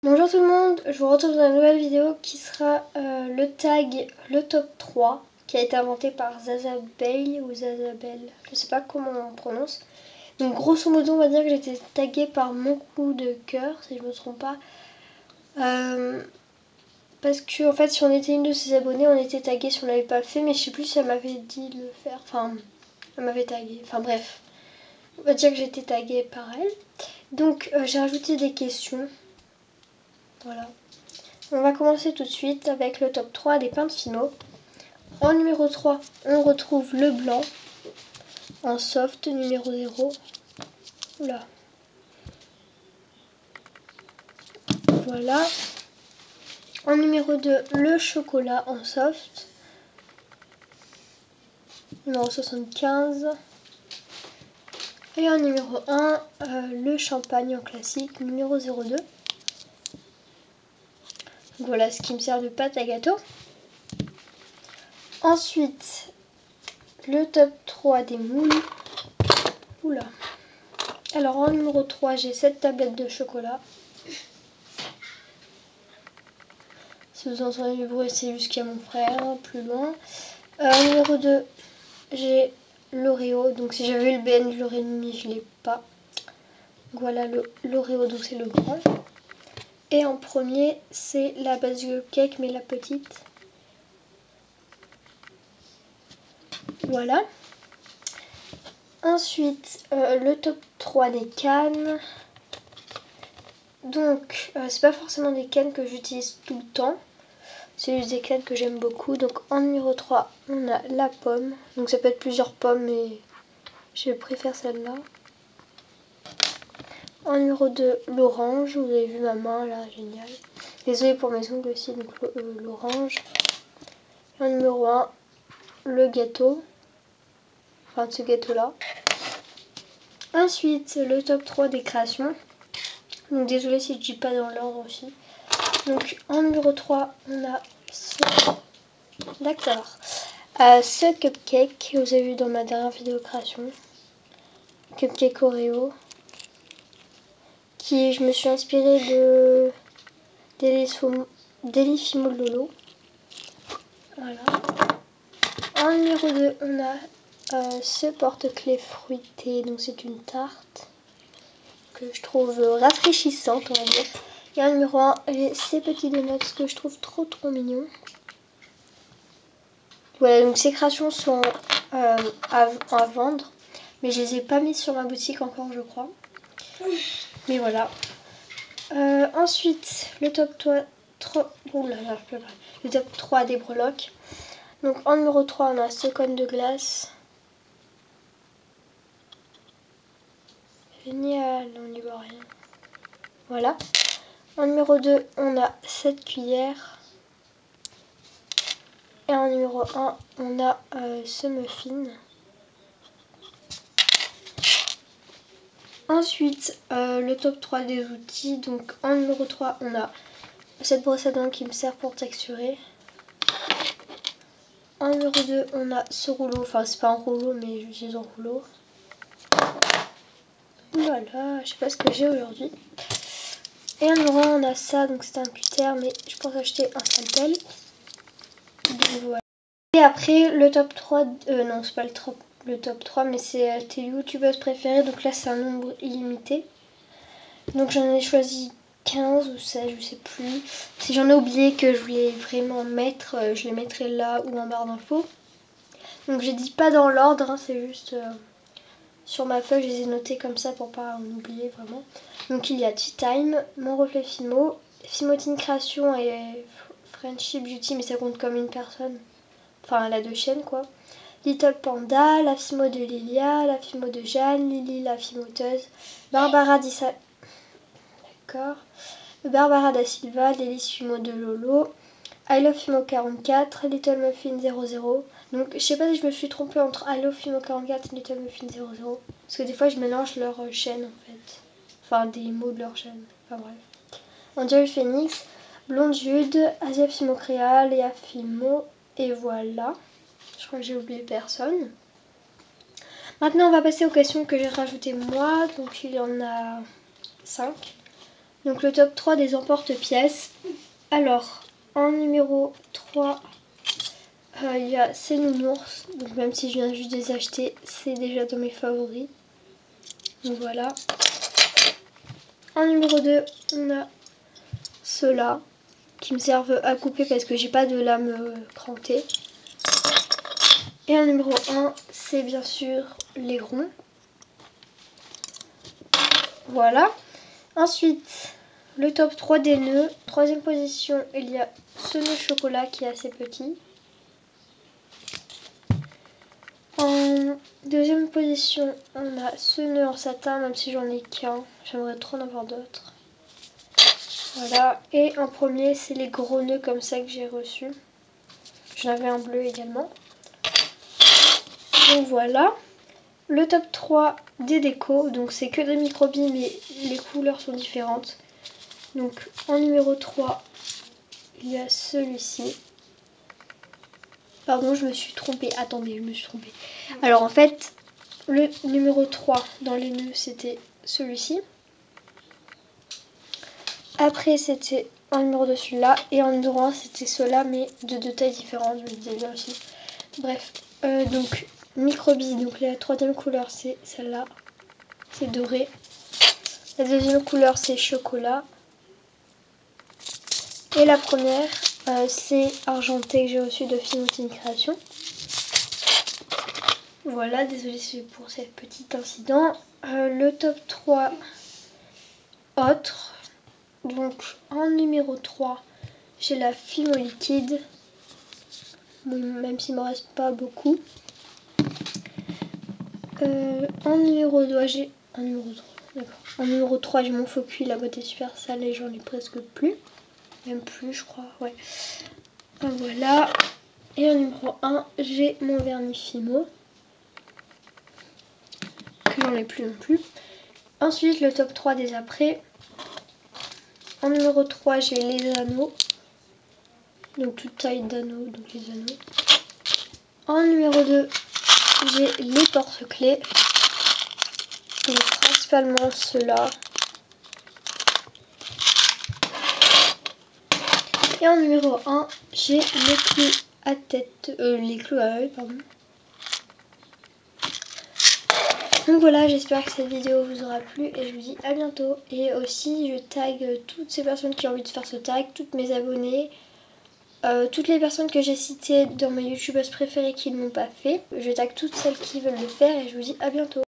Bonjour tout le monde, je vous retrouve dans une nouvelle vidéo qui sera le tag, le top 3 qui a été inventé par Zazabel ou Zazabel, je sais pas comment on prononce. Donc grosso modo on va dire que j'ai été taguée par mon coup de cœur si je me trompe pas. Parce que en fait si on était une de ses abonnées on était tagué si on l'avait pas fait, mais je sais plus si elle m'avait dit de le faire, enfin elle m'avait tagué, enfin bref. On va dire que j'ai été taguée par elle. Donc j'ai rajouté des questions, voilà. On va commencer tout de suite avec le top 3 des peintes finaux. En numéro 3, on retrouve le blanc. En soft, numéro 0. Oula. Voilà. En numéro 2, le chocolat en soft. Numéro 75. Et en numéro 1, le champagne en classique, numéro 02. Voilà ce qui me sert de pâte à gâteau. Ensuite, le top 3 des moules. Oula. Alors en numéro 3, j'ai cette tablette de chocolat. Si vous entendez du bruit, c'est juste qu'il y a mon frère, plus loin. Numéro 2, j'ai l'Oreo. Donc si j'avais eu le BN, je l'aurais mis, je ne l'ai pas. Donc voilà l'Oreo, donc c'est le grand. Et en premier, c'est la Basio Cake, mais la petite. Voilà. Ensuite, le top 3 des cannes. Donc, c'est pas forcément des cannes que j'utilise tout le temps. C'est juste des cannes que j'aime beaucoup. Donc en numéro 3, on a la pomme. Donc ça peut être plusieurs pommes, mais je préfère celle-là. En numéro 2, l'orange. Vous avez vu ma main là, génial. Désolée pour mes ongles aussi, donc l'orange. En numéro 1, le gâteau. Enfin, ce gâteau-là. Ensuite, le top 3 des créations. Donc désolée si je dis pas dans l'ordre aussi. Donc en numéro 3, on a ce... D'accord. Ce cupcake que vous avez vu dans ma dernière vidéo création. Cupcake Oreo. Qui, je me suis inspirée de Delifimo Lolo. Voilà. En numéro 2, on a ce porte-clés fruité. Donc c'est une tarte que je trouve rafraîchissante, on va dire. Et en numéro 1, j'ai ces petits donuts que je trouve trop mignons. Voilà, donc ces créations sont à vendre. Mais je les ai pas mises sur ma boutique encore, je crois. Mais voilà. Ensuite, le top 3... le top 3 des breloques. Donc en numéro 3, on a ce cône de glace. Génial, on n'y voit rien. Voilà. En numéro 2, on a cette cuillère. Et en numéro 1, on a ce muffin. Ensuite, le top 3 des outils. Donc en numéro 3, on a cette brosse à dents qui me sert pour texturer. En numéro 2, on a ce rouleau. Enfin, c'est pas un rouleau, mais j'utilise un rouleau. Voilà, je sais pas ce que j'ai aujourd'hui. Et en numéro 1, on a ça. Donc c'est un cutter, mais je pense acheter un scalpel. Donc voilà. Et après, le top 3... non, c'est pas le top 3, mais c'est tes youtubeuses préférées. Donc là, c'est un nombre illimité. Donc j'en ai choisi 15 ou 16, je sais plus. Si j'en ai oublié que je voulais vraiment mettre, je les mettrai là ou en barre d'infos. Donc je dis pas dans l'ordre, hein, c'est juste sur ma feuille, je les ai notés comme ça pour pas en oublier vraiment. Donc il y a Tea Time, Mon Reflet Fimo, Fimotine Création et Friendship Beauty, mais ça compte comme une personne. Enfin, elle a deux chaînes quoi. Little Panda, la Fimo de Lilia, la Fimo de Jeanne, Lily la Fimoteuse, Barbara Dissa... D'accord. Barbara da Silva, Délice Fimo de Lolo, I Love Fimo 44, Little Muffin 00. Donc je sais pas si je me suis trompée entre I Love Fimo 44 et Little Muffin 00. Parce que des fois je mélange leurs chaînes en fait. Enfin des mots de leur chaîne. Enfin bref. Angel Phoenix, Blonde Jude, Asia Fimo Créa, Léa Fimo. Et voilà. Je crois que j'ai oublié personne. Maintenant on va passer aux questions que j'ai rajoutées moi. Donc il y en a 5. Donc le top 3 des emporte-pièces. Alors, en numéro 3, il y a ces nounours. Donc même si je viens juste de les acheter, c'est déjà dans mes favoris. Donc voilà. En numéro 2, on a ceux-là qui me servent à couper parce que j'ai pas de lame crantée. Et en numéro 1, c'est bien sûr les ronds. Voilà. Ensuite, le top 3 des nœuds. Troisième position, il y a ce nœud chocolat qui est assez petit. En deuxième position, on a ce nœud en satin, même si j'en ai qu'un. J'aimerais trop en avoir d'autres. Voilà. Et en premier, c'est les gros nœuds comme ça que j'ai reçus. J'en avais un bleu également. Donc voilà. Le top 3 des décos. Donc c'est que des microbilles, mais les couleurs sont différentes. Donc en numéro 3, il y a celui-ci. Pardon, je me suis trompée. Attendez, je me suis trompée. Alors en fait, le numéro 3 dans les nœuds, c'était celui-ci. Après, c'était en numéro 2 celui-là. Et en numéro 1, c'était ceux-là, mais de deux tailles différentes. Je me disais bien aussi. Bref, donc microbilles. Donc la troisième couleur, c'est celle-là. C'est doré. La deuxième couleur, c'est chocolat. Et la première, c'est argenté que j'ai reçu de Fimoutine Création. Voilà, désolée pour ce petit incident. Le top 3 autres. Donc en numéro 3, j'ai la Fimo liquide. Bon, même s'il ne me reste pas beaucoup. En numéro 2, j'ai... En numéro 3, d'accord. En numéro 3, j'ai mon faux cuit, la boîte est super sale et j'en ai presque plus. Même plus, je crois, ouais. Voilà. Et en numéro 1, j'ai mon vernis Fimo. Que j'en ai plus non plus. Ensuite, le top 3 des après. En numéro 3, j'ai les anneaux. Donc toute taille d'anneaux, donc les anneaux. En numéro 2, j'ai les porte-clés. Donc principalement ceux-là. Et en numéro 1, j'ai les clous à tête, les clous à œil, pardon. Donc voilà, j'espère que cette vidéo vous aura plu et je vous dis à bientôt. Et aussi, je tag toutes ces personnes qui ont envie de faire ce tag, toutes mes abonnés, toutes les personnes que j'ai citées dans mes youtubeuses préférées qui ne l'ont pas fait. Je tag toutes celles qui veulent le faire et je vous dis à bientôt.